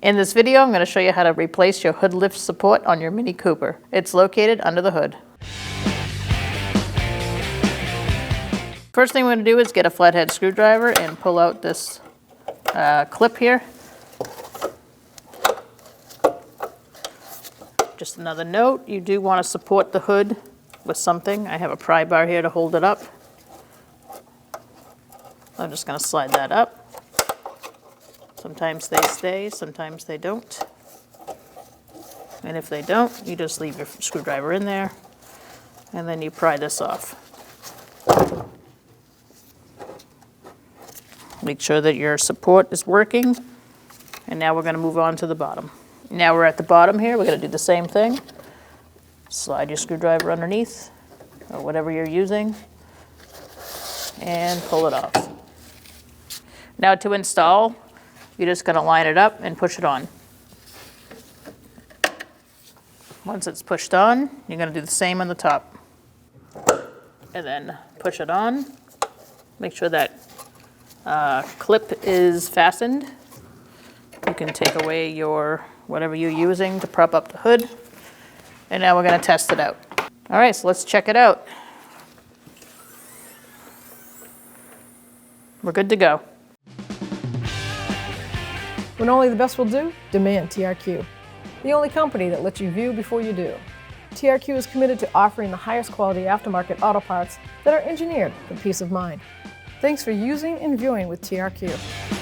In this video, I'm going to show you how to replace your hood lift support on your Mini Cooper. It's located under the hood. First thing we're going to do is get a flathead screwdriver and pull out this clip here. Just another note, you do want to support the hood with something. I have a pry bar here to hold it up. I'm just going to slide that up. Sometimes they stay, sometimes they don't. And if they don't, you just leave your screwdriver in there and then you pry this off. Make sure that your support is working. And now we're going to move on to the bottom. Now we're at the bottom here. We're going to do the same thing. Slide your screwdriver underneath or whatever you're using and pull it off. Now to install, you're just going to line it up and push it on. Once it's pushed on, you're going to do the same on the top. And then push it on. Make sure that clip is fastened. You can take away your whatever you're using to prop up the hood. And now we're going to test it out. All right, so let's check it out. We're good to go. When only the best will do, demand TRQ. The only company that lets you view before you do. TRQ is committed to offering the highest quality aftermarket auto parts that are engineered for peace of mind. Thanks for using and viewing with TRQ.